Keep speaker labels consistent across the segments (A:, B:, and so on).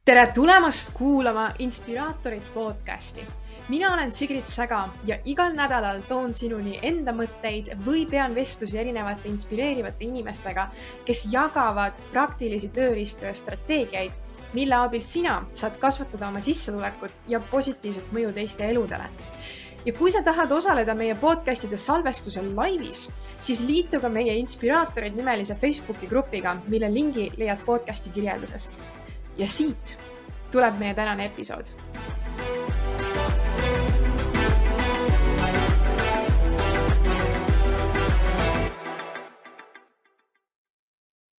A: Tere tulemast kuulama Inspiraatorid podcasti. Mina olen Sigrid Säga ja igal nädalal toon sinuni enda mõtteid või pean vestlusi erinevate inspireerivate inimestega, kes jagavad praktilisi tööriistu ja strateegiaid, mille abil sina saad kasvatada oma sissetulekut ja positiivset mõju teiste eludele. Ja kui sa tahad osaleda meie podcastide salvestusel laivis, siis liitu ka meie Inspiraatorid nimelise Facebooki grupiga, mille lingi leiad podcasti kirjeldusest. Ja siit tuleb meie tänane episood.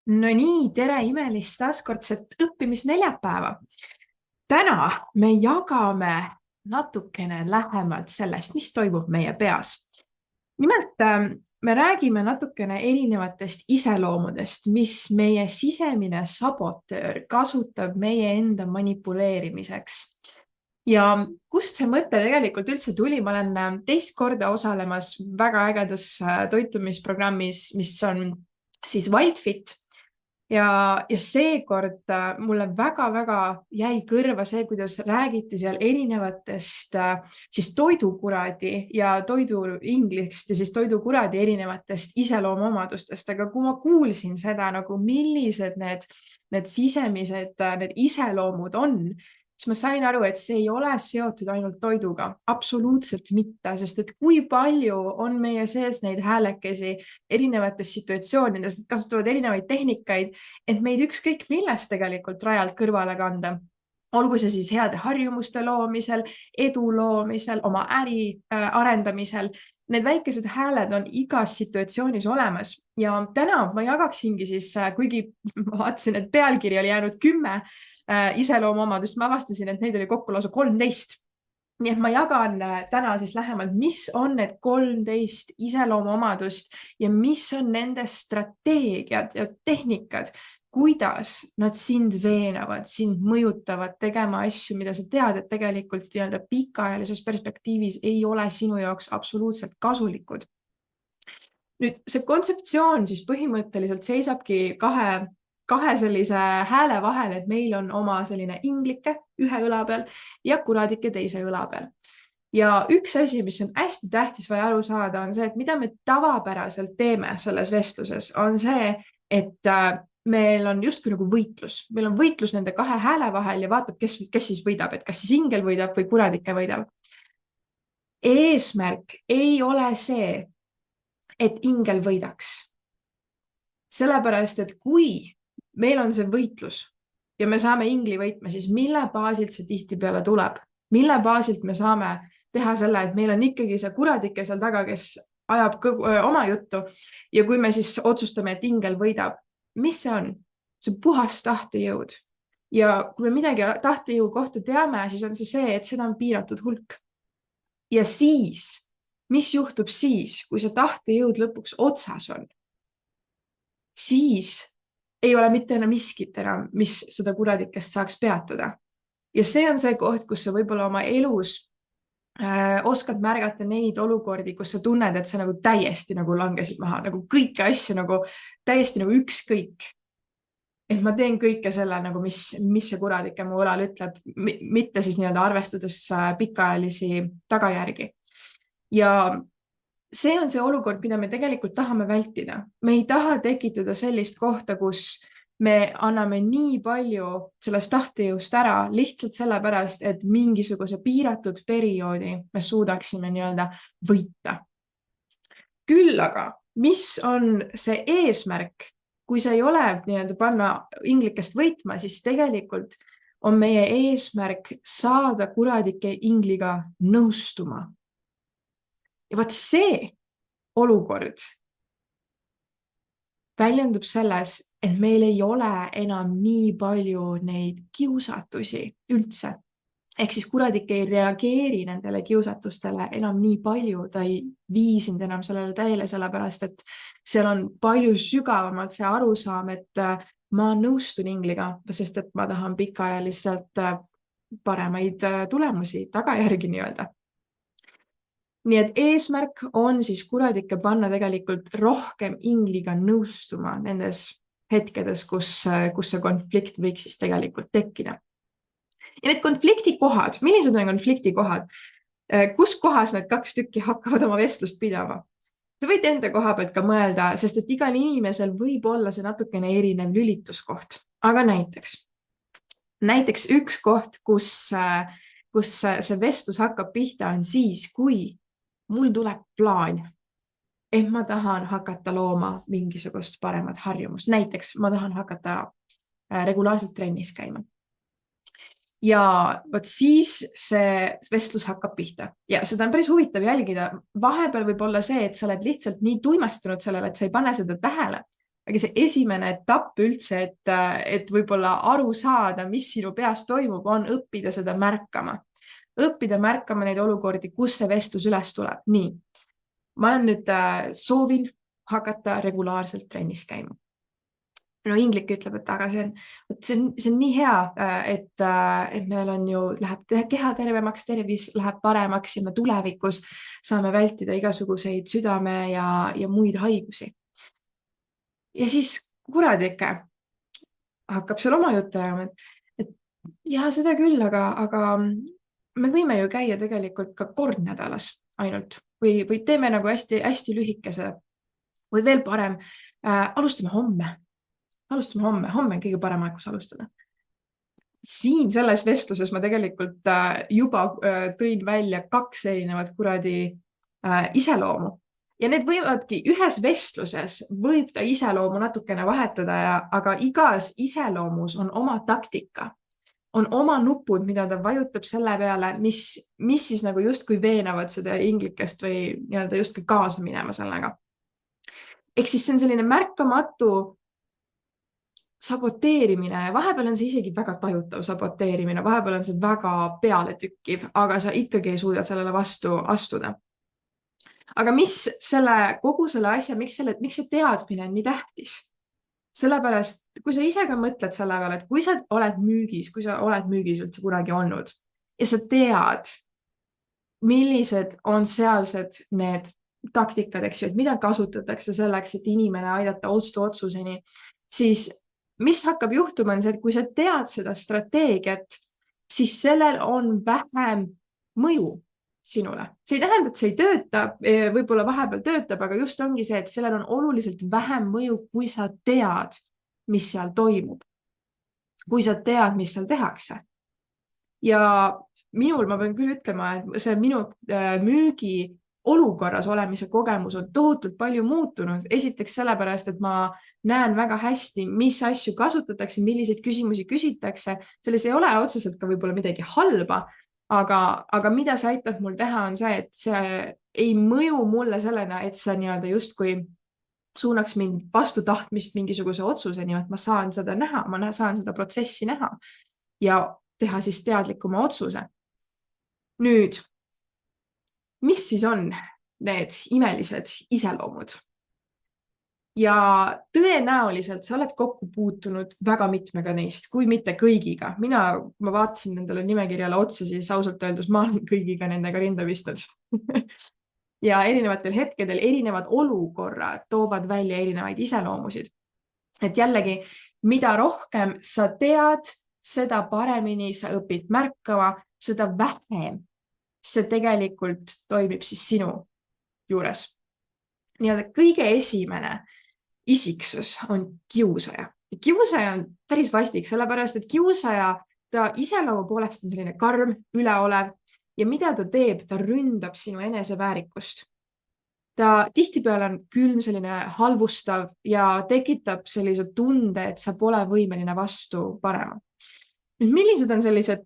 A: No nii, tere imelist taaskordset õppimisneljapäeva. Täna me jagame natukene lähemalt sellest, mis toimub meie peas. Nimelt me räägime natukene erinevatest iseloomudest, mis meie sisemine sabotöör kasutab meie enda manipuleerimiseks. Ja kust see mõte tegelikult üldse tuli? Ma olen teist korda osalemas väga ägedas toitumisprogrammis, mis on siis WildFit. Ja seekord mulle väga-väga jäi kõrva see, kuidas räägiti seal erinevatest siis toidukuradi ja toidu inglist ja siis toidukuradi erinevatest iseloomuomadustest. Aga kui ma kuulsin seda, nagu millised need sisemised, need iseloomud on, siis ma sain aru, et see ei ole seotud ainult toiduga. Absoluutselt mitte, sest et kui palju on meie sees neid häälekesi erinevates situatsioonides, need kasutavad erinevaid tehnikaid, et meid ükskõik millest tegelikult rajalt kõrvale kanda. Olgu see siis heade harjumuste loomisel, edu loomisel, oma äri arendamisel. Need väikesed hääled on igas situatsioonis olemas ja täna ma jagaksingi siis, kuigi ma vaatasin, et pealkiri oli jäänud 10 iseloomuomadust, ma avastasin, et neid oli kokku lausa 13. Nii et ma jagan täna siis lähemalt, mis on need 13 iseloomuomadust ja mis on nende strateegiad ja tehnikad, kuidas nad sind veenavad, sind mõjutavad tegema asju, mida sa tead, et tegelikult pikaajalises perspektiivis ei ole sinu jaoks absoluutselt kasulikud. Nüüd see kontseptsioon siis põhimõtteliselt seisabki kahe sellise hääle vahel, et meil on oma selline inglike ühe õla peal ja kuradike teise õla peal. Ja üks asi, mis on hästi tähtis vaja aru saada, on see, et mida me tavapäraselt teeme selles vestluses, on see, et meil on justkui nagu võitlus. Meil on võitlus nende kahe hääle vahel ja vaatab, kes siis võidab, et kas siis ingel võidab või kuradike võidab. Eesmärk ei ole see, et ingel võidaks. Sellepärast, et kui meil on see võitlus ja me saame ingli võitma, siis mille baasilt see tihtipeale tuleb? Mille baasilt me saame teha selle, et meil on ikkagi see kuradike seal taga, kes ajab oma juttu ja kui me siis otsustame, et ingel võidab, mis see on? See on puhas tahtejõud. Ja kui me midagi tahtejõu kohta teame, siis on see, et seda on piiratud hulk. Ja siis, mis juhtub siis, kui see tahtejõud lõpuks otsas on? Siis ei ole mitte enam miskit enam, mis seda kuradikest saaks peatada. Ja see on see koht, kus sa võib-olla oma elus oskad märgata neid olukordi, kus sa tunned, et sa nagu täiesti nagu langesid maha, nagu kõiki asju nagu täiesti nagu ükskõik. Et ma teen kõike selle, nagu mis see kuradike mu õlal ütleb, mitte siis arvestades pikaajalisi tagajärgi. Ja see on see olukord, mida me tegelikult tahame vältida. Me ei taha tekitada sellist kohta, kus me anname nii palju sellest tahtejõust ära lihtsalt sellepärast, et mingisuguse piiratud perioodi me suudaksime võita. Küll aga, mis on see eesmärk, kui sa ei ole panna inglikest võitma, siis tegelikult on meie eesmärk saada kuradike ingliga nõustuma. Ja vaat see olukord väljendub selles, et meil ei ole enam nii palju neid kiusatusi üldse. Ehk siis kuradik ei reageeri nendele kiusatustele enam nii palju, ta ei vii sind enam sellele täiele, sellepärast, et seal on palju sügavamalt see arusaam, et ma nõustun ingliga, sest et ma tahan pikaajaliselt paremaid tulemusi, tagajärgi nii-öelda. Nii et eesmärk on siis kuradikke panna tegelikult rohkem ingliga nõustuma nendes hetkedes, kus see konflikt võiks siis tegelikult tekkida. Ja need konfliktikohad, millised on konfliktikohad? Kus kohas need 2 tükki hakkavad oma vestlust pidama? Te võite enda koha pealt ka mõelda, sest et igal inimesel võib olla see natukene erinev lülituskoht. Aga näiteks üks koht, kus see vestlus hakkab pihta, on siis, kui mul tuleb plaan, et ma tahan hakata looma mingisugust paremat harjumust. Näiteks ma tahan hakata regulaarselt trennis käima. Ja võt siis see vestlus hakkab pihta ja seda on päris huvitav jälgida. Vahepeal võib olla see, et sa oled lihtsalt nii tuimestunud sellele, et sa ei pane seda tähele. Aga see esimene etapp üldse, et võib-olla aru saada, mis sinu peas toimub, on õppida seda märkama. Õppida märkama neid olukordi, kus see vestlus üles tuleb. Nii, ma nüüd soovin hakata regulaarselt trennis käima. No inglik ütleb, et aga see on nii hea, et meil on ju, läheb keha tervemaks, tervis läheb paremaks ja me tulevikus saame vältida igasuguseid südame ja muid haigusi. Ja siis kuradike hakkab seal oma juttu ajama, et ja seda küll, aga me võime ju käia tegelikult ka kord nädalas ainult või teeme nagu hästi lühikese või veel parem, alustame homme. Homme on kõige parem aeg, kus alustada. Siin selles vestluses ma tegelikult juba tõin välja 2 erinevat kuradi iseloomu. Ja need võivadki ühes vestluses, võib ta iseloomu natukene vahetada, aga igas iseloomus on oma taktika. On oma nupud, mida ta vajutab selle peale, mis siis nagu justkui veenavad seda inglikest või nii-öelda justkui kaasa minema sellega. Ehk siis see on selline märkamatu saboteerimine ja vahepeal on see isegi väga tajutav saboteerimine, vahepeal on see väga pealetükkiv, aga sa ikkagi ei suuda sellele vastu astuda. Aga mis kogu selle asja, miks see teadmine on nii tähtis? Sellepärast, kui sa ise ka mõtled selle peale, et kui sa oled müügis üldse kunagi olnud ja sa tead, millised on sealsed need taktikad, eks ju, et mida kasutatakse selleks, et inimene aidata otsuseni, siis mis hakkab juhtuma on see, et kui sa tead seda strateegiat, siis sellel on vähem mõju sinule. See ei tähenda, et see ei tööta, võib-olla vahepeal töötab, aga just ongi see, et sellel on oluliselt vähem mõju, kui sa tead, mis seal toimub. Kui sa tead, mis seal tehakse. Ja ma pean küll ütlema, et see minu müügi olukorras olemise kogemus on tohutult palju muutunud. Esiteks sellepärast, et ma näen väga hästi, mis asju kasutatakse, milliseid küsimusi küsitakse. Selles ei ole otseselt ka võib-olla midagi halba, aga mida see aitab mul teha on see, et see ei mõju mulle sellena, et see nii-öelda justkui suunaks mind vastu tahtmist mingisuguse otsuseni, et ma saan seda näha, ma saan seda protsessi näha ja teha siis teadlikuma otsuse. Nüüd, mis siis on need imelised iseloomud? Ja tõenäoliselt sa oled kokku puutunud väga mitmega neist, kui mitte kõigiga. Ma vaatasin nendele nimekirjale otsa, siis ausalt öeldes ma olen kõigiga nendega rinda pistnud. Ja erinevatel hetkedel erinevad olukorrad toovad välja erinevaid iseloomusid. Et jällegi, mida rohkem sa tead, seda paremini sa õpid märkama, seda vähem see tegelikult toimib siis sinu juures. Nii-öelda kõige esimene isiksus on kiusaja. Kiusaja on päris vastik, sellepärast, et kiusaja, ta iseloomu poolest on selline karm, üleolev ja mida ta teeb, ta ründab sinu eneseväärikust. Ta tihtipeale on külm, selline halvustav ja tekitab sellise tunde, et sa pole võimeline vastu parema. Nüüd, millised on sellised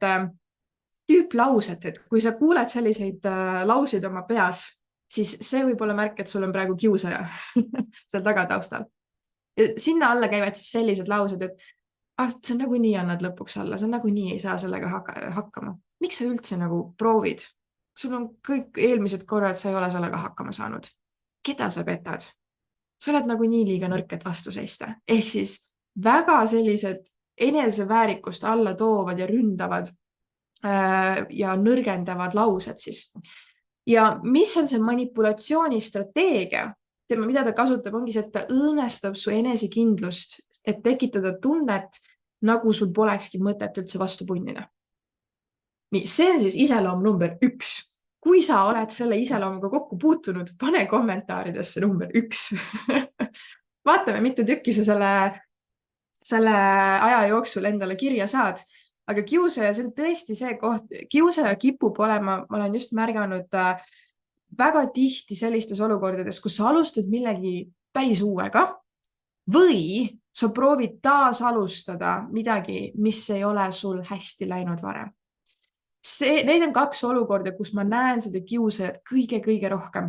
A: tüüplaused, et kui sa kuuled selliseid lauseid oma peas, siis see võib olla märk, et sul on praegu kiusaja seal tagataustal. Ja sinna alla käivad siis sellised laused, et sa nagunii annad lõpuks alla, sa nagunii ei saa sellega hakkama. Miks sa üldse nagu proovid? Sul on kõik eelmised korrad, sa ei ole sellega hakkama saanud. Keda sa petad? Sa oled nagunii liiga nõrk, et vastu seista. Ehk siis väga sellised eneseväärikust alla toovad ja ründavad ja nõrgendavad laused siis. Ja mis on see manipulatsioonistrateegia? Mida ta kasutab, ongi see, et ta õõnestab su enesekindlust, et tekitada tunnet, nagu sul polekski mõtet üldse vastu punnida. Nii, see on siis iseloom number 1. Kui sa oled selle iseloomuga kokku puutunud, pane kommentaaridesse number 1. Vaatame, mitu tükki sa selle aja jooksul endale kirja saad. Aga kiusaja, see on tõesti see koht, kiusaja kipub olema, ma olen just märganud väga tihti sellistes olukordades, kus sa alustad millegi päris uuega või sa proovid taas alustada midagi, mis ei ole sul hästi läinud varem. Need on 2 olukorda, kus ma näen seda kiusajat kõige-kõige rohkem,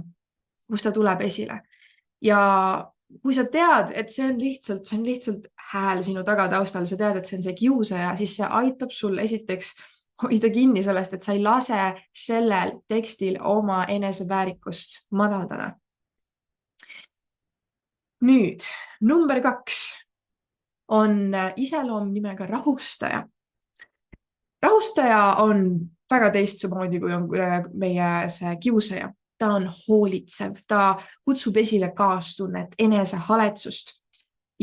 A: kus ta tuleb esile. Ja kui sa tead, et see on lihtsalt hääl sinu tagataustal, sa tead, et see on see kiusaja, siis see aitab sul esiteks hoida kinni sellest, et sa ei lase sellel tekstil oma eneseväärikust madaldada. Nüüd, number 2 on iseloom nimega rahustaja. Rahustaja on väga teistmoodi, kui on meie see kiusaja. Ta on hoolitsev, ta kutsub esile kaastunnet, enesehaletsust.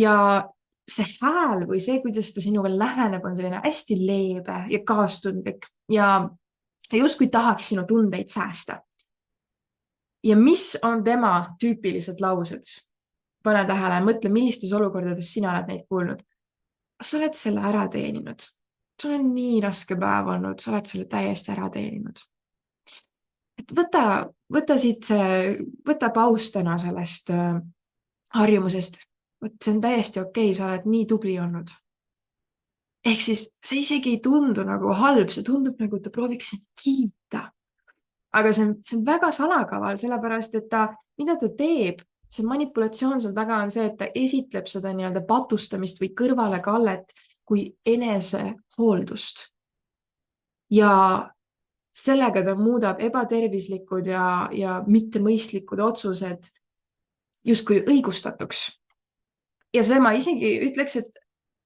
A: Ja see hääl või see, kuidas ta sinuga läheneb, on selline hästi leebe ja kaastundlik ja justkui tahaks sinu tundeid säästa. Ja mis on tema tüüpilised laused? Pane tähele, mõtle, millistes olukordades sina oled neid kuulnud. Sa oled selle ära teeninud. Sul on nii raske päev olnud, sa oled selle täiesti ära teeninud. Et võta paus täna sellest harjumusest. See on täiesti okei, sa oled nii tubli olnud. Ehk siis see isegi ei tundu nagu halb, see tundub nagu, et ta prooviks sind kiita. Aga see on väga salakaval, sellepärast, et mida ta teeb, see manipulatsioon seal taga on see, et ta esitleb seda nii-öelda patustamist või kõrvalekallet kui enesehooldust. Ja sellega ta muudab ebatervislikud ja mittemõistlikud otsused justkui õigustatuks. Ja see ma isegi ütleks, et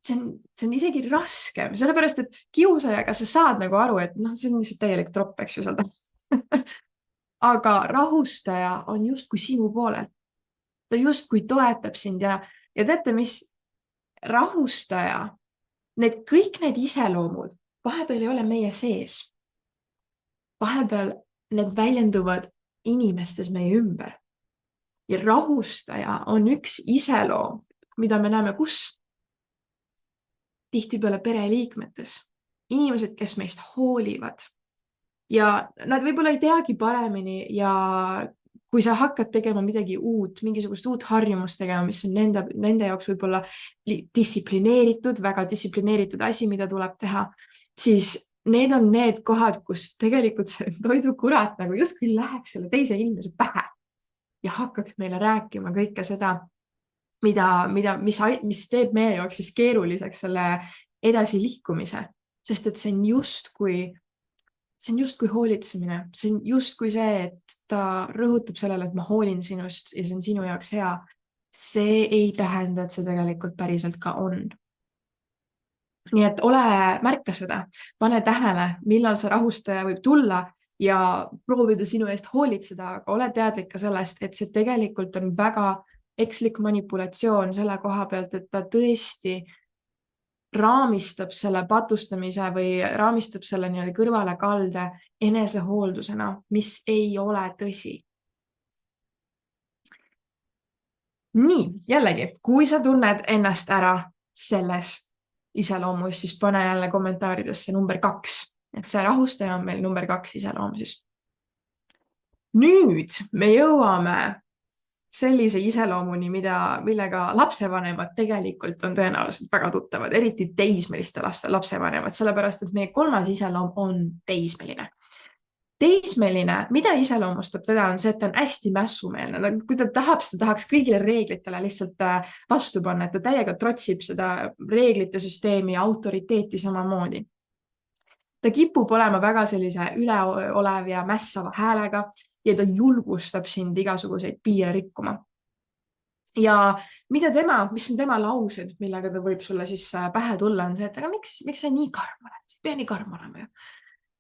A: see on isegi raskem, sellepärast, et kiusajaga sa saad nagu aru, et see on lihtsalt täielik tropp, eks ju seal. Aga rahustaja on justkui sinu poolel. Ta justkui toetab sind ja teate, mis rahustaja, kõik need iseloomud vahepeal ei ole meie sees. Vahepeal need väljenduvad inimestes meie ümber. Ja rahustaja on üks iseloom, mida me näeme kus? Tihtipeale pereliikmetes. Inimesed, kes meist hoolivad. Ja nad võib-olla ei teagi paremini ja kui sa hakkad tegema midagi uut, mingisugust uut harjumust tegema, mis on nende jaoks võib-olla distsiplineeritud, väga distsiplineeritud asi, mida tuleb teha, siis need on need kohad, kus tegelikult see toidukurat nagu justkui läheks selle teise inimese pähe ja hakkaks meile rääkima kõike seda, mis teeb meie jaoks siis keeruliseks selle edasi liikumise, sest et see on justkui hoolitsemine, see on justkui see, et ta rõhutab sellele, et ma hoolin sinust ja see on sinu jaoks hea. See ei tähenda, et see tegelikult päriselt ka on. Nii et märka seda, pane tähele, millal see rahustaja võib tulla ja proovida sinu eest hoolitseda, aga ole teadlik ka sellest, et see tegelikult on väga ekslik manipulatsioon selle koha pealt, et ta tõesti raamistab selle patustamise või raamistab selle nii-öelda kõrvalekalde enesehooldusena, mis ei ole tõsi. Nii, jällegi, kui sa tunned ennast ära selles iseloomus, siis pane jälle kommentaaridesse number 2. Et see rahustaja on meil number 2 iseloom siis. Nüüd me jõuame sellise iseloomuni, millega lapsevanemad tegelikult on tõenäoliselt väga tuttavad, eriti teismeliste lapsevanemad, sellepärast, et meie 3. iseloom on teismeline. Teismeline, mida iseloomustab teda, on see, et ta on hästi mässumeelne. Kui ta tahaks kõigile reeglitele lihtsalt vastu panna, et ta täiega trotsib seda reeglite süsteemi ja autoriteeti samamoodi. Ta kipub olema väga sellise üleolev ja mässava häälega, ja ta julgustab sind igasuguseid piire rikkuma. Ja mis on tema laused, millega ta võib sulle siis pähe tulla, on see, et aga miks sa nii karm oled? Sa ei pea nii karm olema ju.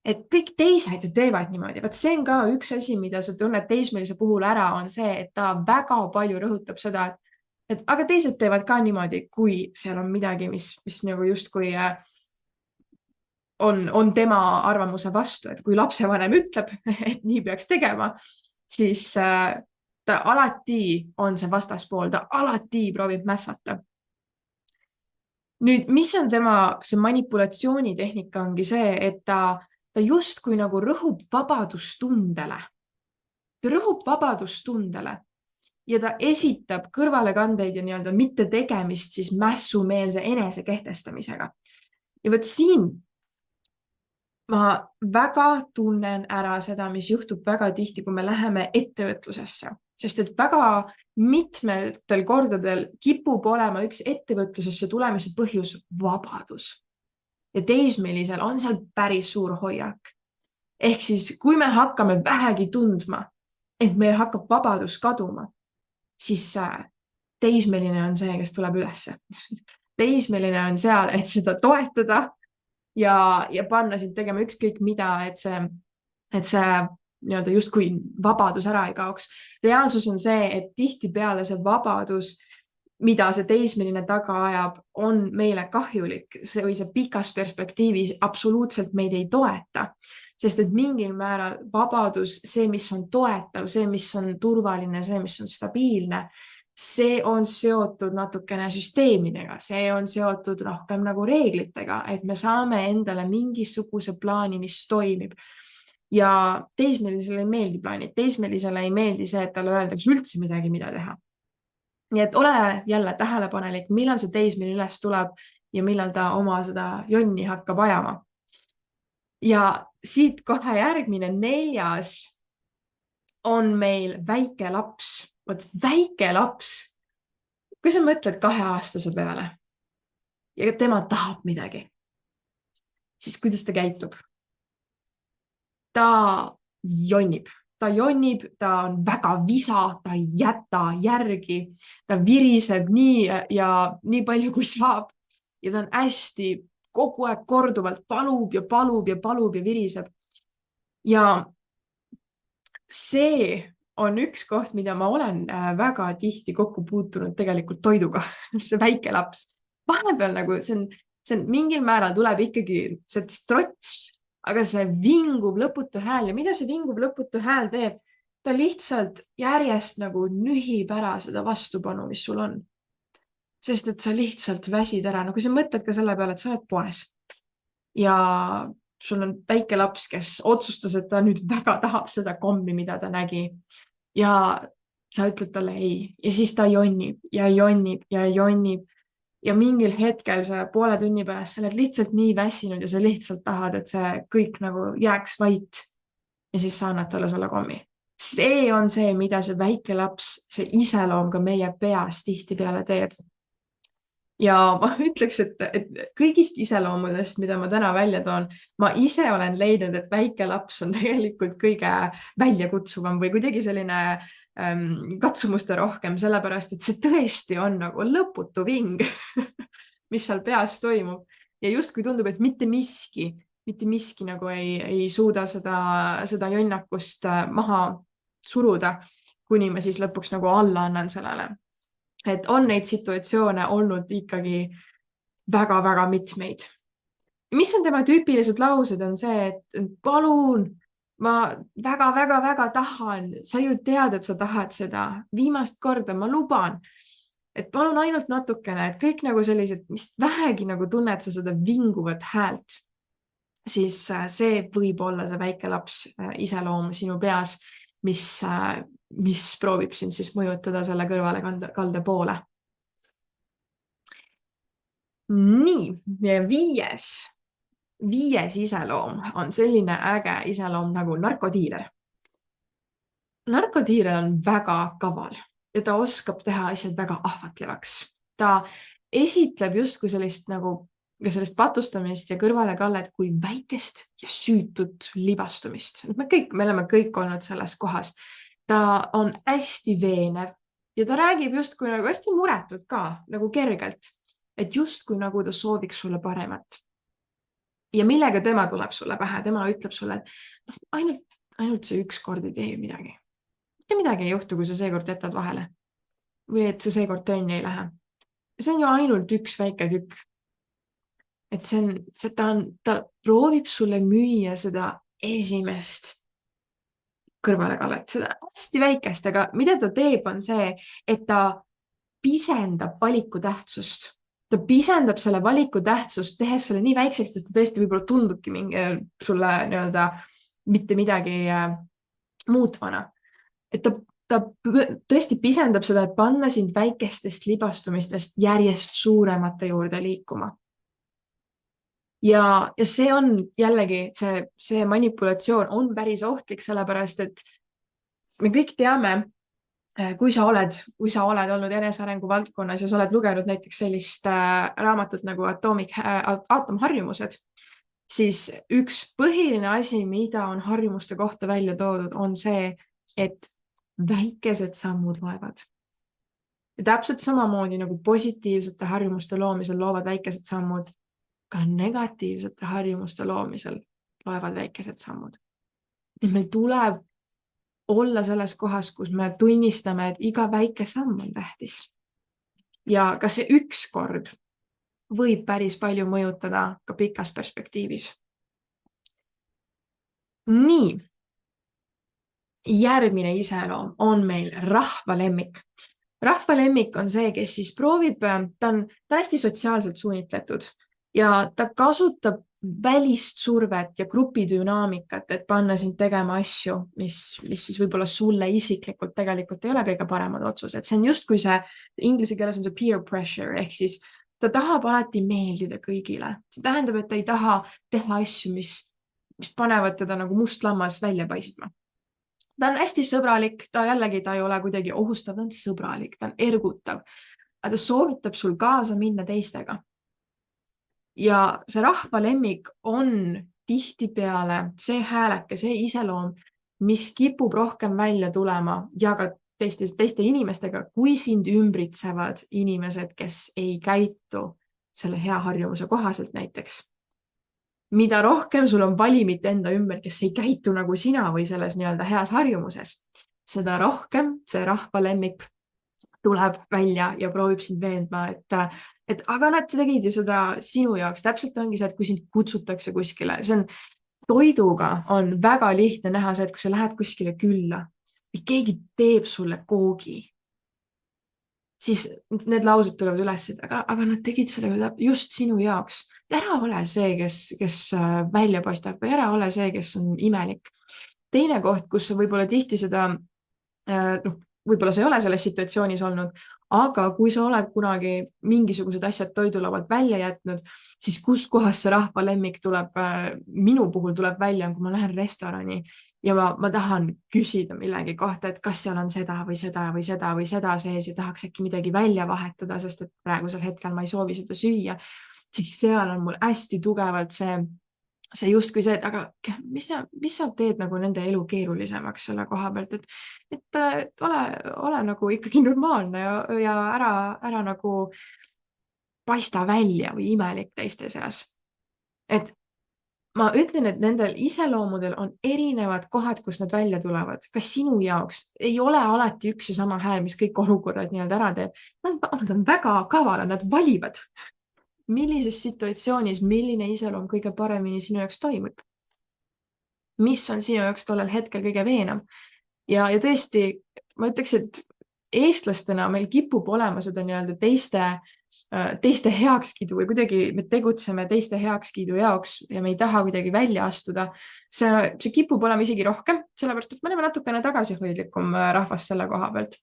A: Et kõik teised ju teevad niimoodi. Vaat see on ka üks asi, mida sa tunned teismelise puhul ära, on see, et ta väga palju rõhutab seda, et aga teised teevad ka niimoodi, kui seal on midagi, mis nagu justkui on tema arvamuse vastu, et kui lapsevanem ütleb, et nii peaks tegema, siis ta alati on see vastaspool, ta alati proovib mässata. Nüüd, mis on tema see manipulatsioonitehnika ongi see, et ta justkui nagu rõhub vabadustundele. Ta rõhub vabadustundele ja ta esitab kõrvalekandeid ja nii-öelda mitte tegemist siis mässumeelse enese kehtestamisega. Ja võt siin ma väga tunnen ära seda, mis juhtub väga tihti, kui me läheme ettevõtlusesse, sest et väga mitmetel kordadel kipub olema üks ettevõtlusesse tulemise põhjus vabadus. Ja teismelisel on seal päris suur hoiak. Ehk siis, kui me hakkame vähegi tundma, et meil hakkab vabadus kaduma, siis teismeline on see, kes tuleb ülesse. Teismeline on seal, et seda toetada ja panna sind tegema ükskõik mida, et see nii-öelda justkui vabadus ära ei kaoks. Reaalsus on see, et tihtipeale see vabadus, mida see teismeline taga ajab, on meile kahjulik või see pikas perspektiivis absoluutselt meid ei toeta. Sest et mingil määral vabadus, see, mis on toetav, see, mis on turvaline, see, mis on stabiilne, see on seotud natukene süsteemidega, see on seotud rohkem nagu reeglitega, et me saame endale mingisuguse plaani, mis toimib. Ja teismelisele ei meeldi plaanid, teismelisele ei meeldi see, et talle öeldakse üldse midagi, mida teha. Nii et ole jälle tähelepanelik, millal see teismeline üles tuleb ja millal ta oma seda jonni hakkab ajama. Ja siit kohe järgmine 4. on meil väike laps. Võt väike laps, kui sa mõtled 2-aastase peale ja tema tahab midagi, siis kuidas ta käitub? Ta jonnib, ta on väga visa, ta ei jäta järgi, ta viriseb nii ja nii palju, kui saab ja ta on hästi kogu aeg korduvalt palub ja viriseb. Ja see on üks koht, mida ma olen väga tihti kokku puutunud tegelikult toiduga, see väike laps. Vahepeal nagu see on mingil määral tuleb ikkagi see trots, aga see vingub lõputu hääl ja mida see vingub lõputu hääl teeb? Ta lihtsalt järjest nagu nühib ära seda vastupanu, mis sul on. Sest et sa lihtsalt väsid ära. No kui sa mõtled ka selle peale, et sa oled poes ja sul on väike laps, kes otsustas, et ta nüüd väga tahab seda kommi, mida ta nägi. Ja sa ütled talle ei. Ja siis ta jonnib ja jonnib ja jonnib. Ja mingil hetkel sa poole tunni pärast, sa oled lihtsalt nii väsinud ja sa lihtsalt tahad, et see kõik nagu jääks vait. Ja siis sa annad talle selle kommi. See on see, mida see väike laps, see iseloom ka meie peas tihtipeale teeb. Ja ma ütleks, et kõigist iseloomudest, mida ma täna välja toon, ma ise olen leidnud, et väike laps on tegelikult kõige väljakutsuvam või kuidagi selline katsumuste rohkem, sellepärast, et see tõesti on nagu lõputu ving, mis seal peas toimub. Ja just kui tundub, et mitte miski nagu ei suuda seda jonnakust maha suruda, kuni ma siis lõpuks nagu alla annan sellele. Et on neid situatsioone olnud ikkagi väga-väga mitmeid. Mis on tema tüüpilised laused on see, et palun, ma väga-väga-väga tahan, sa ju tead, et sa tahad seda viimast korda, ma luban, et palun ainult natukene, et kõik nagu sellised, mis vähegi nagu tunned sa seda vinguvat häält, siis see võib olla see väike laps iseloom sinu peas, mis proovib sind siis mõjutada selle kõrvale kalde poole. Nii, ja 5. iseloom on selline äge iseloom nagu narkodiiler. Narkodiiler on väga kaval ja ta oskab teha asjad väga ahvatlevaks. Ta esitleb justkui sellist nagu ka sellest patustamist ja kõrvalekallet kui väikest ja süütut libastumist. Me oleme kõik olnud selles kohas. Ta on hästi veenev ja ta räägib justkui nagu hästi muretult ka, nagu kergelt, et justkui nagu ta sooviks sulle paremat. Ja millega tema tuleb sulle pähe? Tema ütleb sulle, et ainult see üks kord ei tee midagi. Mitte midagi ei juhtu, kui sa seekord jätad vahele. Või et sa seekord trenni ei lähe. See on ju ainult üks väike tükk. et ta proovib sulle müüa seda esimest kõrvalekallet, seda hästi väikest, aga mida ta teeb, on see, et ta pisendab valiku tähtsust. Ta pisendab selle valiku tähtsust, tehes selle nii väikseks, sest ta tõesti võib-olla tundubki sulle nii-öelda mitte midagi muutvana. Et ta tõesti pisendab seda, et panna sind väikestest libastumistest järjest suuremate juurde liikuma. Ja see on jällegi, see manipulatsioon on päris ohtlik, sellepärast, et me kõik teame, kui sa oled olnud enesearengu valdkonnas ja sa oled lugenud näiteks sellist raamatut nagu aatomharjumused, siis üks põhiline asi, mida on harjumuste kohta välja toodud, on see, et väikesed sammud loevad. Ja täpselt samamoodi nagu positiivsete harjumuste loomisel loovad väikesed sammud, ka negatiivsete harjumuste loomisel loevad väikesed sammud. Ja meil tuleb olla selles kohas, kus me tunnistame, et iga väike samm on tähtis. Ja ka see üks kord võib päris palju mõjutada ka pikas perspektiivis. Nii. Järgmine iseloom on meil rahvalemmik. Rahvalemmik on see, kes siis proovib, ta on hästi sotsiaalselt suunitletud ja ta kasutab välist survet ja grupidünaamikat, et panna sind tegema asju, mis siis võib-olla sulle isiklikult tegelikult ei ole kõige paremad otsused. See on just kui see inglise keeles on see peer pressure, ehk siis ta tahab alati meeldida kõigile. See tähendab, et ta ei taha teha asju, mis panevad teda nagu must lammas välja paistma. Ta on hästi sõbralik, ta ei ole kuidagi ohustav, ta on sõbralik, ta on ergutav, aga ta soovitab sul kaasa minna teistega. Ja see rahvalemmik on tihtipeale see hääleke, see iseloom, mis kipub rohkem välja tulema ja ka teiste inimestega, kui sind ümbritsevad inimesed, kes ei käitu selle hea harjumuse kohaselt näiteks. Mida rohkem sul on valimit enda ümber, kes ei käitu nagu sina või selles nii-öelda heas harjumuses, seda rohkem see rahvalemmik tuleb välja ja proovib sind veendma, et aga nad tegid ju seda sinu jaoks. Täpselt ongi see, et kui sind kutsutakse kuskile, toiduga on väga lihtne näha see, et kui sa lähed kuskile külla või keegi teeb sulle koogi, siis need laused tulevad üles, aga nad tegid selle just sinu jaoks. Ära ole see, kes välja paistab või ära ole see, kes on imelik. Teine koht, kus sa võib-olla tihti seda, võib-olla sa ei ole selles situatsioonis olnud, aga kui sa oled kunagi mingisugused asjad toidulaualt välja jätnud, siis kus kohas see rahvalemmik tuleb, minu puhul tuleb välja, kui ma lähen restorani ja ma tahan küsida millegi kohta, et kas seal on seda või seda või seda või seda sees ja tahaks äkki midagi välja vahetada, sest et praegusel hetkel ma ei soovi seda süüa, siis seal on mul hästi tugevalt see justkui see, et aga mis sa teed nagu nende elu keerulisemaks selle koha pealt, et ole nagu ikkagi normaalne ja ära nagu paista välja või imelik teiste seas. Et ma ütlen, et nendel iseloomudel on erinevad kohad, kus nad välja tulevad. Kas sinu jaoks ei ole alati üks ja sama hääl, mis kõik olukorrad nii-öelda ära teeb? Nad on väga kavalad, nad valivad, millises situatsioonis, milline iseloom kõige paremini sinu jaoks toimub. Mis on sinu jaoks tollel hetkel kõige veenam? Ja tõesti, ma ütleks, et eestlastena meil kipub olema seda nii-öelda teiste heakskiidu või kuidagi me tegutseme teiste heakskiidu jaoks ja me ei taha kuidagi välja astuda. See kipub olema isegi rohkem, sellepärast, et me oleme natukene tagasihoidlikum rahvas selle koha pealt.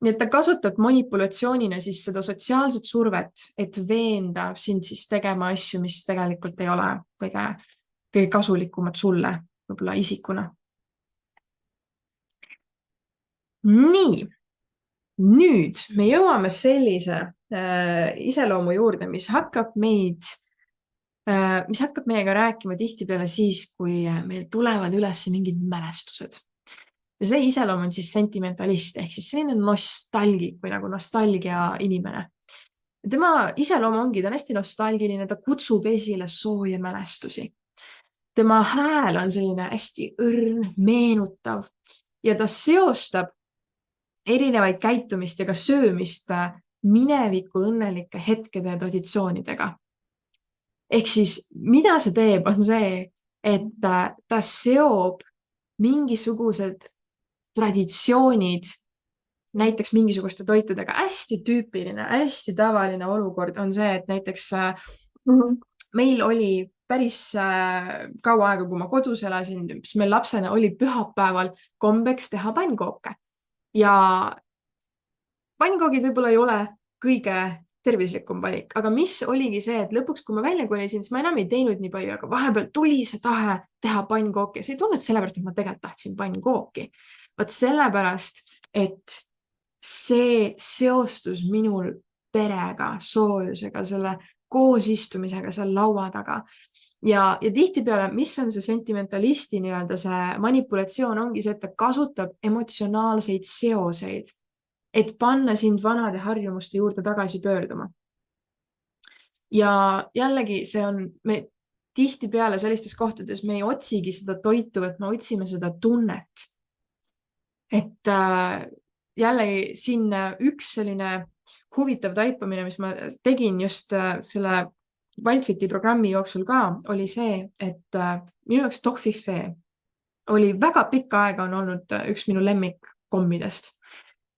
A: Nii et ta kasutab manipulatsioonina siis seda sotsiaalset survet, et veenda sind siis tegema asju, mis tegelikult ei ole kõige kasulikumad sulle võib-olla isikuna. Nii, nüüd me jõuame sellise iseloomu juurde, mis hakkab meiega rääkima tihtipeale siis, kui meil tulevad üles mingid mälestused. Ja see iseloom on siis sentimentalist, ehk siis selline nostalgik või nagu nostalgia inimene. Tema iseloom ongi, ta on hästi nostalgiline, ta kutsub esile sooja mälestusi. Tema hääl on selline hästi õrn, meenutav ja ta seostab erinevaid käitumist ja ka söömist mineviku õnnelike hetkede ja traditsioonidega. Ehk siis, mida see teeb, on see, et ta seob mingisugused traditsioonid näiteks mingisuguste toitudega. Hästi tüüpiline, hästi tavaline olukord on see, et näiteks meil oli päris kaua aega, kui ma kodus elasin, siis meil lapsena oli pühapäeval kombeks teha pannkooke. Ja pannkoogid võib-olla ei ole kõige tervislikum valik, aga mis oligi see, et lõpuks, kui ma välja kolisin, siis ma enam ei teinud nii palju, aga vahepeal tuli see tahe teha pannkooki. See ei tulnud sellepärast, et ma tegelikult tahtsin pannkooki, vaid sellepärast, et see seostus minul perega, soojusega, selle koosistumisega seal laua taga. Ja tihtipeale, mis on see sentimentalisti nii-öelda see manipulatsioon, ongi see, et ta kasutab emotsionaalseid seoseid, et panna sind vanade harjumuste juurde tagasi pöörduma. Ja jällegi see on, me tihtipeale sellistes kohtades me ei otsigi seda toitu, et me otsime seda tunnet. Et jällegi siin üks selline huvitav taipamine, mis ma tegin just selle Wildfiti programmi jooksul ka, oli see, et minu jaoks tohvifee oli väga pikka aega on olnud üks minu lemmik kommidest.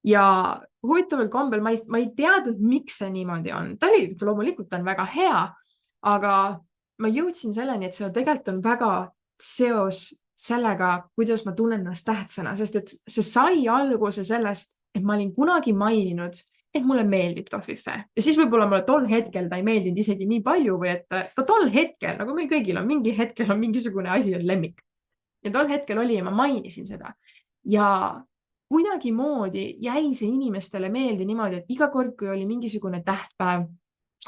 A: Ja huvitaval kombel ma ei teadnud, miks see niimoodi on. Loomulikult ta on väga hea, aga ma jõudsin selleni, et see tegelikult on väga seos sellega, kuidas ma tunnen ennast tähtsana, sest et see sai alguse sellest, et ma olin kunagi maininud, et mulle meeldib tohvifee. Ja siis võib-olla mulle tol hetkel ta ei meeldinud isegi nii palju või et ta tol hetkel, nagu meil kõigil on, mingi hetkel on mingisugune asi on lemmik. Ja tol hetkel oli ja ma mainisin seda. Ja kuidagi moodi jäi see inimestele meelde niimoodi, et iga kord, kui oli mingisugune tähtpäev,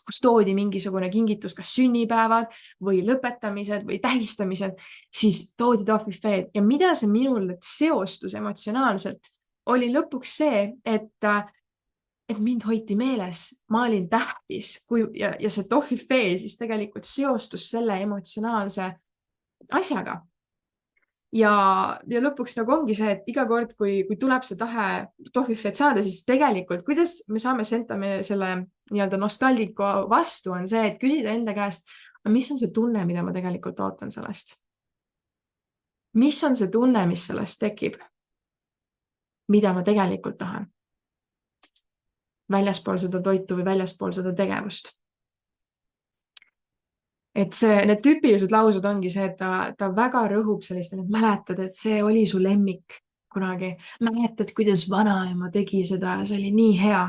A: kus toodi mingisugune kingitus, kas sünnipäevad või lõpetamised või tähistamised, siis toodi tohvifeed. Ja mida see minul seostus emotsionaalselt, oli lõpuks see, et mind hoiti meeles, ma olin tähtis ja see tohvifee siis tegelikult seostus selle emotsionaalse asjaga. Ja lõpuks nagu ongi see, et iga kord, kui tuleb see tahe tohvifeed saada, siis tegelikult, kuidas me saame selle nii-öelda nostalgiku vastu, on see, et küsida enda käest, mis on see tunne, mida ma tegelikult ootan sellest? Mis on see tunne, mis sellest tekib? Mida ma tegelikult tahan? Väljaspool seda toitu või väljaspool seda tegevust. Et need tüüpilised laused ongi see, et ta väga rõhub sellist, et mäletad, et see oli su lemmik kunagi. Mäletad, kuidas vanaema tegi seda ja see oli nii hea.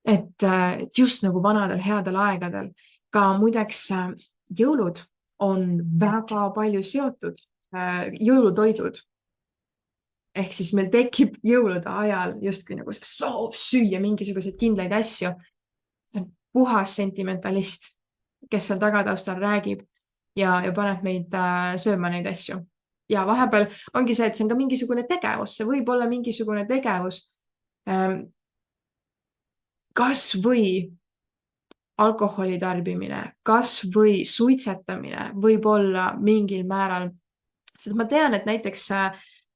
A: Et just nagu vanadel headel aegadel. Ka muideks jõulud on väga palju seotud jõulutoidud. Ehk siis meil tekib jõulude ajal justkui nagu see soov süüa mingisuguseid kindlaid asju. See on puhas sentimentalist, kes seal tagataustal räägib ja paneb meid sööma neid asju. Ja vahepeal ongi see, et see on ka mingisugune tegevus. See võib olla mingisugune tegevus. Kas või alkoholi tarbimine, kas või suitsetamine võib olla mingil määral. Sest ma tean, et näiteks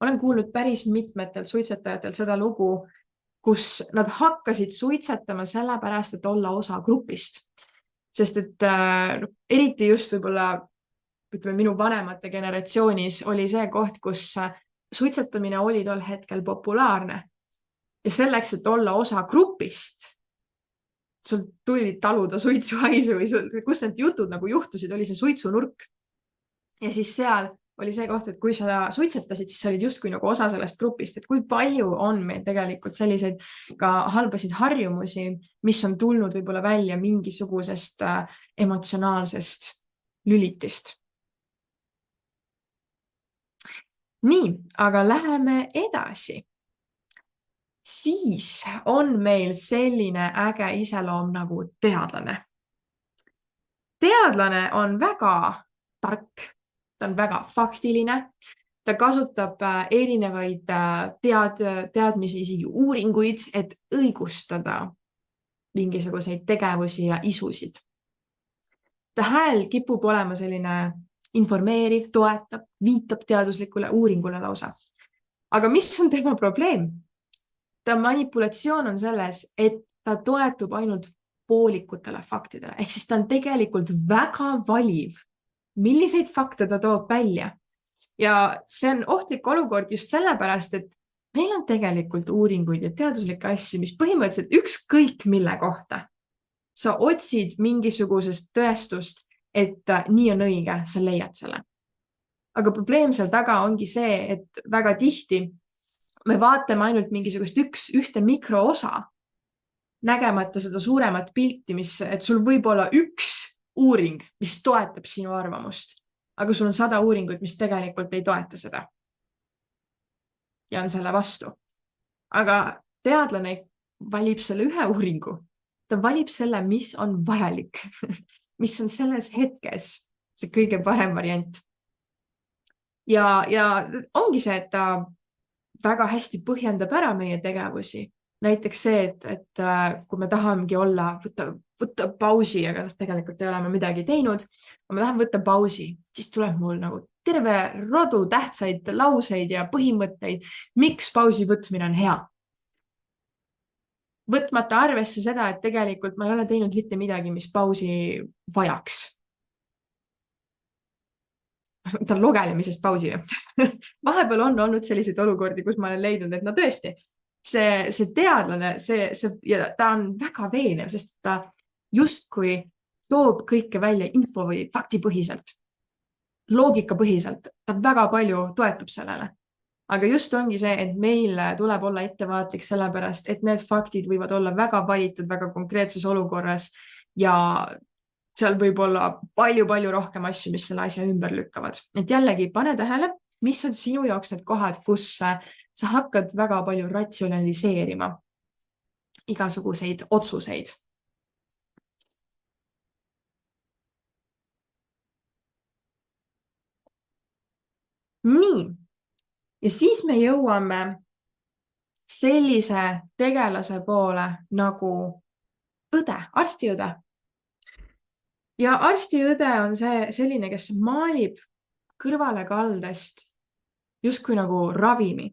A: olen kuulnud päris mitmetelt suitsetajatelt seda lugu, kus nad hakkasid suitsetama sellepärast, et olla osa grupist. Sest et eriti just võib-olla minu vanemate generatsioonis oli see koht, kus suitsetamine oli tol hetkel populaarne. Ja selleks, et olla osa grupist, sul tuli taluda suitsuhaisu või kus need jutud nagu juhtusid, oli see suitsunurk. Ja siis seal oli see koht, et kui sa suitsetasid, siis sa olid justkui nagu osa sellest grupist, et kui palju on meil tegelikult selliseid ka halbasid harjumusi, mis on tulnud võib-olla välja mingisugusest emotsionaalsest lülitist. Nii, aga läheme edasi. Siis on meil selline äge iseloom nagu teadlane. Teadlane on väga tark. Ta on väga faktiline, ta kasutab erinevaid teadmisi, isegi uuringuid, et õigustada mingisuguseid tegevusi ja isusid. Ta hääl kipub olema selline informeeriv, toetab, viitab teaduslikule uuringule lausa. Aga mis on tema probleem? Ta manipulatsioon on selles, et ta toetub ainult poolikutele faktidele. Ehk siis ta on tegelikult väga valiv, milliseid fakte ta toob välja. Ja see on ohtlik olukord just sellepärast, et meil on tegelikult uuringuid ja teaduslikke asju, mis põhimõtteliselt ükskõik mille kohta. Sa otsid mingisugusest tõestust, et nii on õige, sa leiad selle. Aga probleem seal taga ongi see, et väga tihti me vaatame ainult mingisugust ühte mikroosa, nägemata seda suuremat pilti, et sul võib olla üks uuring, mis toetab sinu arvamust, aga sul on 100 uuringut, mis tegelikult ei toeta seda. Ja on selle vastu. Aga teadlane valib selle ühe uuringu. Ta valib selle, mis on vajalik, mis on selles hetkes see kõige parem variant. Ja ongi see, et ta väga hästi põhjendab ära meie tegevusi. Näiteks see, et kui me tahamegi olla, võtta pausi, aga tegelikult ei ole ma midagi teinud, aga ma tahan võtta pausi, siis tuleb mul nagu terve rodu tähtsaid lauseid ja põhimõtteid, miks pausi võtmine on hea. Võtmata arvesse seda, et tegelikult ma ei ole teinud mitte midagi, mis pausi vajaks. Ta on logelemisest pausi. Vahepeal on olnud selliseid olukordi, kus ma olen leidnud, et no tõesti, see teadlane, ja ta on väga veenev, sest ta justkui toob kõike välja info või faktipõhiselt, loogikapõhiselt. Ta väga palju toetub sellele. Aga just ongi see, et meil tuleb olla ettevaatlik sellepärast, et need faktid võivad olla väga valitud väga konkreetses olukorras ja seal võib olla palju rohkem asju, mis selle asja ümber lükkavad. Et jällegi pane tähele, mis on sinu jaoks need kohad, kus sa hakkad väga palju ratsionaliseerima igasuguseid otsuseid. Nii. Ja siis me jõuame sellise tegelase poole nagu õde, arstiõde. Ja arstiõde on selline, kes maalib kõrvalekaldest justkui nagu ravimi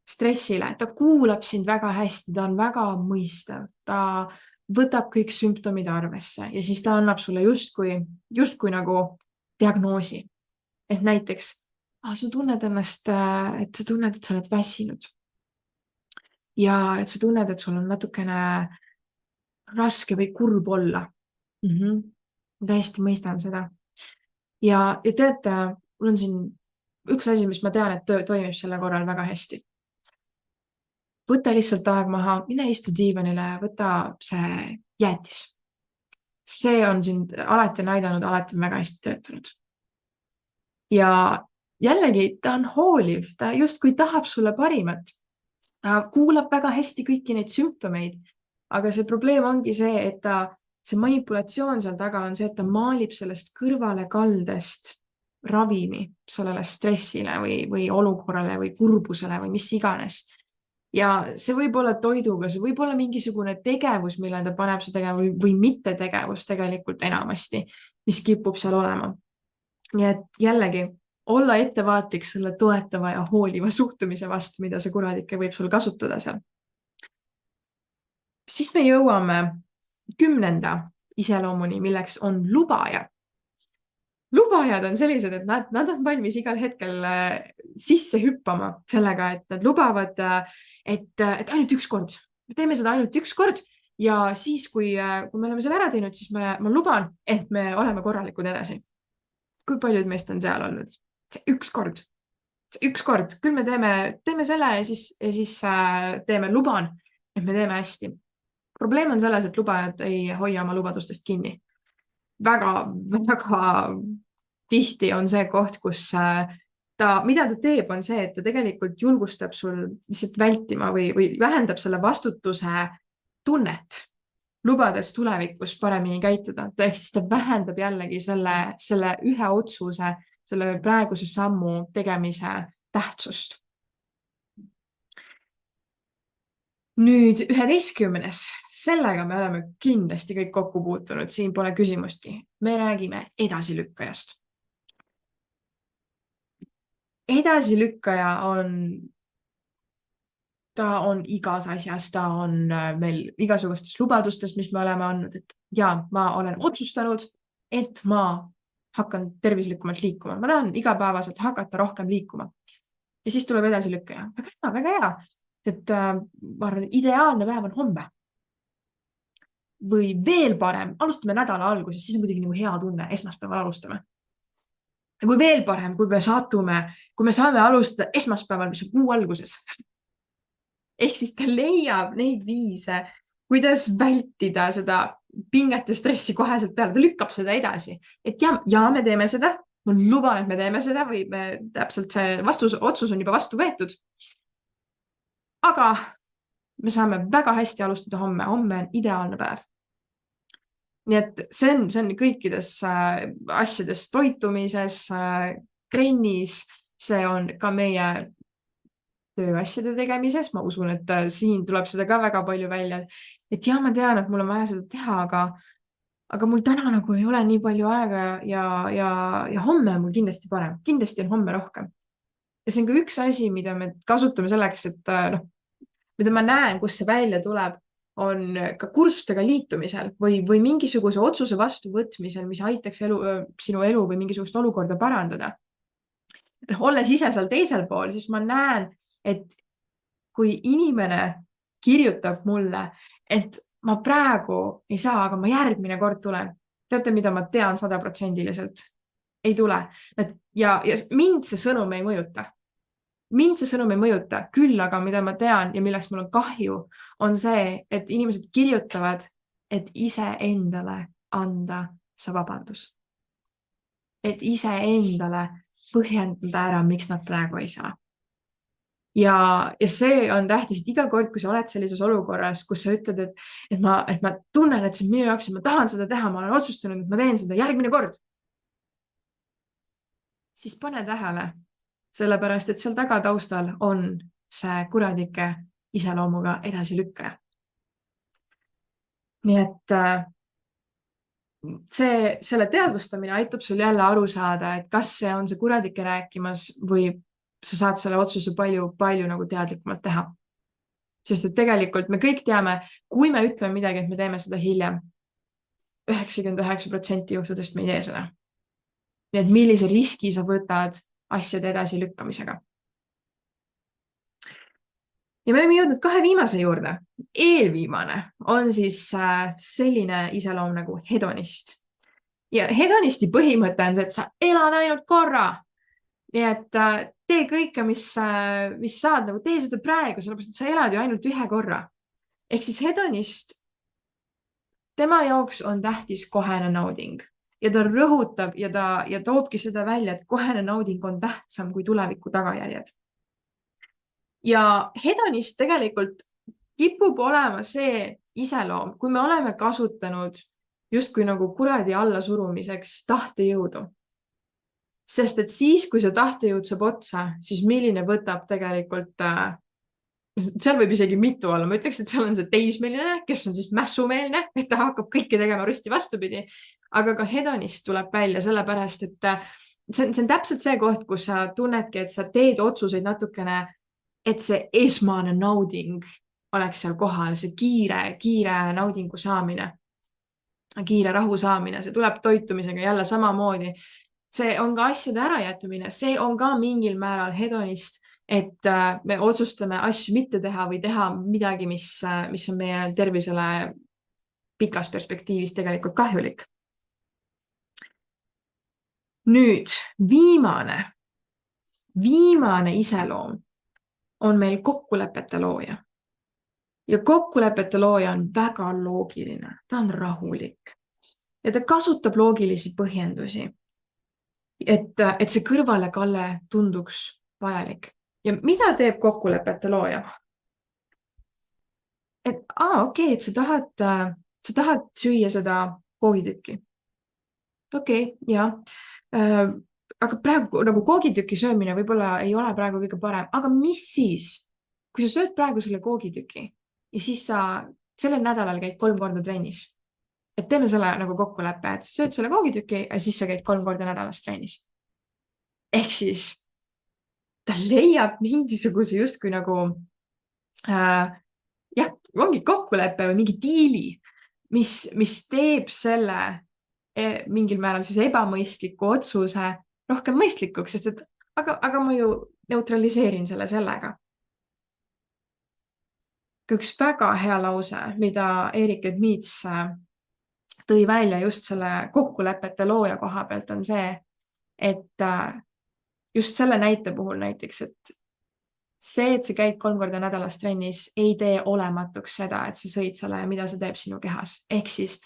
A: stressile. Ta kuulab sind väga hästi, ta on väga mõistav, ta võtab kõik sümptomid arvesse ja siis ta annab sulle justkui nagu diagnoosi. Et näiteks sa tunned ennast, et sa oled väsinud. Ja et sa tunned, et sul on natukene raske või kurb olla. Täiesti mõistan seda. Ja teate, mul on siin üks asi, mis ma tean, et toimib selle korral väga hästi. Võta lihtsalt aeg maha, mine istu diivanile, võta see jäätis. See on sind alati näidanud, alati väga hästi töötanud. Ja jällegi, ta on hooliv, ta justkui tahab sulle parimat. Ta kuulab väga hästi kõiki neid sümptomeid, aga see probleem ongi see, et see manipulatsioon seal taga on see, et ta maalib sellest kõrvalekaldest ravimi sellele stressile või olukorrale või kurbusele või mis iganes. Ja see võib olla toiduga, see võib olla mingisugune tegevus, mille ta paneb su tegema või mitte tegevus tegelikult enamasti, mis kipub seal olema. Nii et jällegi, olla ettevaatlik selle toetava ja hooliva suhtumise vastu, mida see kuradike võib sul kasutada seal. Siis me jõuame 10. iseloomuni, milleks on lubaja. Lubajad on sellised, et nad on valmis igal hetkel sisse hüppama sellega, et nad lubavad, et ainult üks kord. Me teeme seda ainult üks kord ja siis, kui me oleme selle ära teinud, siis ma luban, et me oleme korralikud edasi. Kui paljud meist on seal olnud? See üks kord, küll me teeme selle ja siis teeme luban, et me teeme hästi. Probleem on selles, et lubajad ei hoia oma lubadustest kinni. Väga tihti on see koht, kus mida ta teeb, on see, et ta tegelikult julgustab sul lihtsalt vältima või vähendab selle vastutuse tunnet, lubades tulevikus paremini käituda. Ehk siis ta vähendab jällegi selle ühe otsuse, selle praeguse sammu tegemise tähtsust. Nüüd 11. Sellega me oleme kindlasti kõik kokku puutunud, siin pole küsimustki. Me räägime edasilükkajast. Edasilükkaja on ta on igas asjas, ta on meil igasugustes lubadustes, mis me oleme andnud, et ja ma olen otsustanud, et ma hakkan tervislikumalt liikuma. Ma tahan igapäevaselt hakata rohkem liikuma. Ja siis tuleb edasi lükkaja. Väga hea. Et ma arvan, ideaalne päev on homme. Või veel parem, alustame nädala alguses, siis on muidugi nagu hea tunne, esmaspäeval alustame. Ja kui veel parem, kui me saame alustada esmaspäeval, mis on kuu alguses. Ehk siis ta leiab neid viise, kuidas vältida seda pinget ja stressi koheselt peale. Ta lükkab seda edasi. Et ja me teeme seda. Ma luban, et me teeme seda või täpselt see otsus on juba vastu võetud. Aga me saame väga hästi alustada homme. Homme on ideaalne päev. Nii et see on kõikides asjades toitumises, trennis, see on ka meie tööasjade tegemises. Ma usun, et siin tuleb seda ka väga palju välja. Et ja, ma tean, et mul on vaja seda teha, aga mul täna nagu ei ole nii palju aega ja homme on mul kindlasti parem. Kindlasti on homme rohkem. Ja see on ka üks asi, mida me kasutame selleks, et mida ma näen, kus see välja tuleb, on ka kursustega liitumisel või mingisuguse otsuse vastu võtmisel, mis aitaks sinu elu või mingisugust olukorda parandada. Olles ise seal teisel pool, siis ma näen, et kui inimene kirjutab mulle, et ma praegu ei saa, aga ma järgmine kord tulen. Teate, mida ma tean 100%? Ei tule. Ja mind see sõnum ei mõjuta. Mind see sõnum ei mõjuta, küll aga mida ma tean ja milleks mul on kahju, on see, et inimesed kirjutavad, et ise endale anda see vabandus. Et ise endale põhjendada ära, miks nad praegu ei saa. Ja see on tähtis, et iga kord, kui sa oled sellises olukorras, kus sa ütled, et ma tunnen, et see on minu jaoks ja ma tahan seda teha, ma olen otsustanud, et ma teen seda järgmine kord. Siis pane tähele. Sellepärast, et seal taga taustal on see kuradike iseloomuga edasi lükkaja. Nii et selle teadvustamine aitab sul jälle aru saada, et kas see on see kuradike rääkimas või sa saad selle otsuse palju nagu teadlikumalt teha. Sest et tegelikult me kõik teame, kui me ütleme midagi, et me teeme seda hiljem, 99% juhtudest me ei tee seda. Nii et millise riski sa võtad asjade edasi lükkamisega. Ja me oleme jõudnud 2 viimase juurde. Eelviimane on siis selline iseloom nagu hedonist. Ja hedonisti põhimõte on see, et sa elad ainult korra. Nii et tee kõike, mis saad, nagu tee seda praegu, sellepärast, et sa elad ju ainult ühe korra. Ehk siis hedonist, tema jaoks on tähtis kohene nauding. Ja ta rõhutab ja toobki seda välja, et kohene nauding on tähtsam kui tuleviku tagajärjed. Ja hedonist tegelikult kipub olema see iseloom, kui me oleme kasutanud justkui nagu kuradi alla surumiseks tahtejõudu. Sest et siis, kui see tahtejõud saab otsa, siis milline võtab tegelikult, seal võib isegi mitu olla. Ma ütleks, et seal on see teismeline, kes on siis mässumeelne, et ta hakkab kõike tegema rüsti vastupidi. Aga ka hedonist tuleb välja sellepärast, et see on täpselt see koht, kus sa tunnedki, et sa teed otsuseid natukene, et see esmane nauding oleks seal kohal, see kiire naudingu saamine, kiire rahu saamine, see tuleb toitumisega jälle samamoodi. See on ka asjade ärajätmine, see on ka mingil määral hedonist, et me otsustame asju mitte teha või teha midagi, mis on meie tervisele pikas perspektiivis tegelikult kahjulik. Nüüd, viimane iseloom on meil kokkulepete looja. Ja kokkulepete looja on väga loogiline, ta on rahulik. Ja ta kasutab loogilisi põhjendusi, et see kõrvalekalle tunduks vajalik. Ja mida teeb kokkulepete looja? Et okei, et sa tahad süüa seda koogitükki. Okei, jah. Aga praegu nagu koogitüki söömine võib-olla ei ole praegu kõige parem. Aga mis siis, kui sa sööd praegu selle koogitüki ja siis sa sellel nädalal käid 3 korda trennis? Et teeme selle nagu kokkuleppe, et sa sööd selle koogitüki ja siis sa käid 3 korda nädalas trennis. Ehk siis ta leiab mingisuguse justkui nagu jah, ongi kokkuleppe või mingi diili, mis teeb selle mingil määral siis ebamõistliku otsuse rohkem mõistlikuks, sest et aga ma ju neutraliseerin sellega. Üks väga hea lause, mida Erik Edmits tõi välja just selle kokkulepete looja koha pealt on see, et just selle näite puhul näiteks, et sa käid 3 korda nädalas trennis, ei tee olematuks seda, et sa sõid selle ja mida see teeb sinu kehas. Ehk siis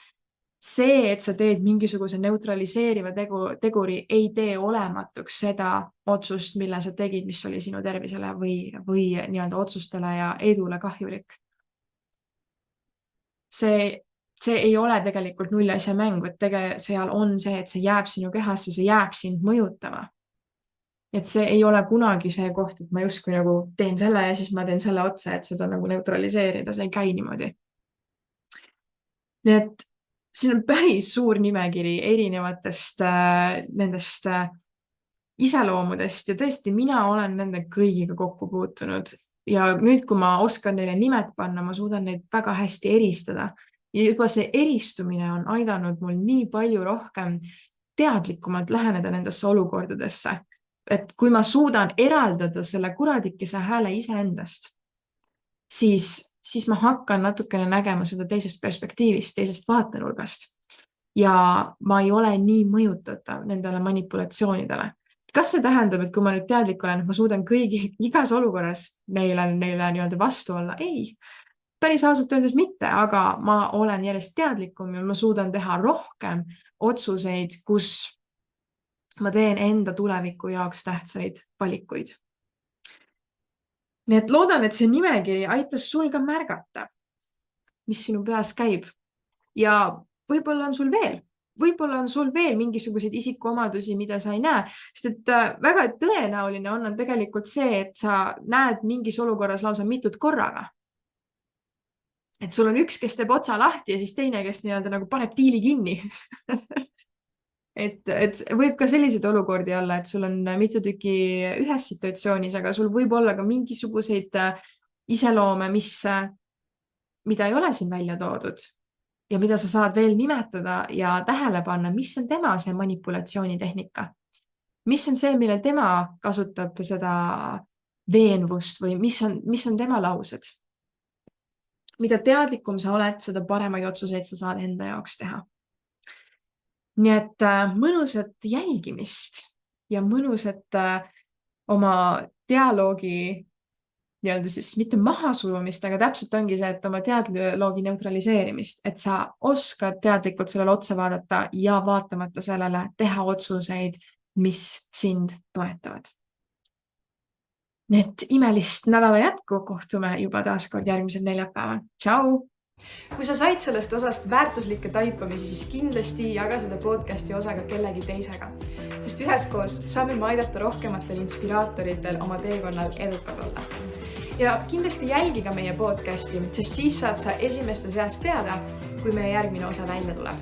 A: see, et sa teed mingisuguse neutraliseeriva teguri, ei tee olematuks seda otsust, mille sa tegid, mis oli sinu tervisele või nii-öelda otsustele ja edule kahjulik. See ei ole tegelikult nullasja mäng, et seal on see, et see jääb sinu kehasse, see jääb sind mõjutama. Et see ei ole kunagi see koht, et ma justkui nagu teen selle ja siis ma teen selle otsa, et seda nagu neutraliseerida, see ei käi niimoodi. Nii et siin on päris suur nimekiri erinevatest nendest iseloomudest ja tõesti, mina olen nende kõigiga kokku puutunud ja nüüd, kui ma oskan neile nimed panna, ma suudan neid väga hästi eristada ja juba see eristumine on aidanud mul nii palju rohkem teadlikumalt läheneda nendesse olukordadesse. Et kui ma suudan eraldada selle kuradikese hääle iseendast, siis ma hakkan natukene nägema seda teisest perspektiivist, teisest vaatenurgast ja ma ei ole nii mõjutatav nendele manipulatsioonidele. Kas see tähendab, et kui ma nüüd teadlik olen, et ma suudan igas olukorras neile nii-öelda vastu olla? Ei, päris ausalt öeldes mitte, aga ma olen järjest teadlikum ja ma suudan teha rohkem otsuseid, kus ma teen enda tuleviku jaoks tähtsaid valikuid. Nii et loodan, et see nimekiri aitas sul ka märgata, mis sinu peas käib. Ja võib-olla on sul veel mingisuguseid isikuomadusi, mida sa ei näe, sest et väga tõenäoline on tegelikult see, et sa näed mingis olukorras lausa mitut korraga. Et sul on üks, kes teeb otsa lahti ja siis teine, kes nii-öelda nagu paneb diili kinni. Et võib ka selliseid olukordi olla, et sul on mitu tüki ühes situatsioonis, aga sul võib olla ka mingisuguseid iseloome, mida ei ole siin välja toodud ja mida sa saad veel nimetada ja tähele panna, mis on tema see manipulatsioonitehnika. Mis on see, millel tema kasutab seda veenvust või mis on tema laused. Mida teadlikum sa oled, seda paremaid otsuseid sa saad enda jaoks teha. Nii et mõnusat jälgimist ja mõnusat oma dialoogi nii-öelda siis mitte mahasulumist, aga täpselt ongi see, et oma dialoogi neutraliseerimist, et sa oskad teadlikult sellele otsa vaadata ja vaatamata sellele teha otsuseid, mis sind toetavad. Nii et imelist nädala jätku, kohtume juba taaskord järgmisel neljapäeval. Tšau! Kui sa said sellest osast väärtuslikke taipamisi, siis kindlasti jaga seda podcasti osaga kellegi teisega, sest üheskoos saame aidata rohkematel inspiraatoritel oma teekonnal edukad olla. Ja kindlasti jälgi ka meie podcasti, sest siis saad sa esimeste seast teada, kui meie järgmine osa välja tuleb.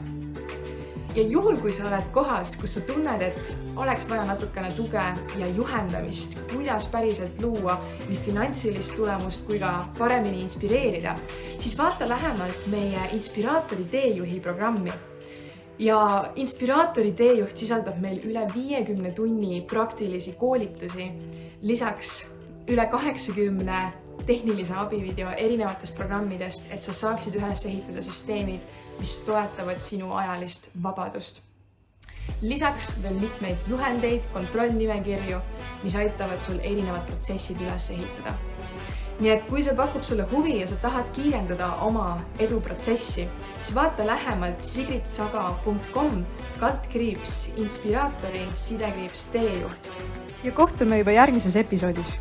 A: Ja juhul, kui sa oled kohas, kus sa tunned, et oleks vaja natukene tuge ja juhendamist, kuidas päriselt luua nii finantsilist tulemust kui ka paremini inspireerida, siis vaata lähemalt meie Inspiraatori teejuhi programmi. Ja Inspiraatori teejuht sisaldab meil üle 50 tunni praktilisi koolitusi, lisaks üle 80 tehnilise abivideo erinevatest programmidest, et sa saaksid üles ehitada süsteemid, mis toetavad sinu ajalist vabadust. Lisaks veel mitmeid juhendeid, kontrollnimekirju, mis aitavad sul erinevad protsessid üles ehitada. Nii et kui see pakub sulle huvi ja sa tahad kiirendada oma eduprotsessi, siis vaata lähemalt sigritsaga.com/inspiraatori _teejuht. Ja kohtume juba järgmises episoodis.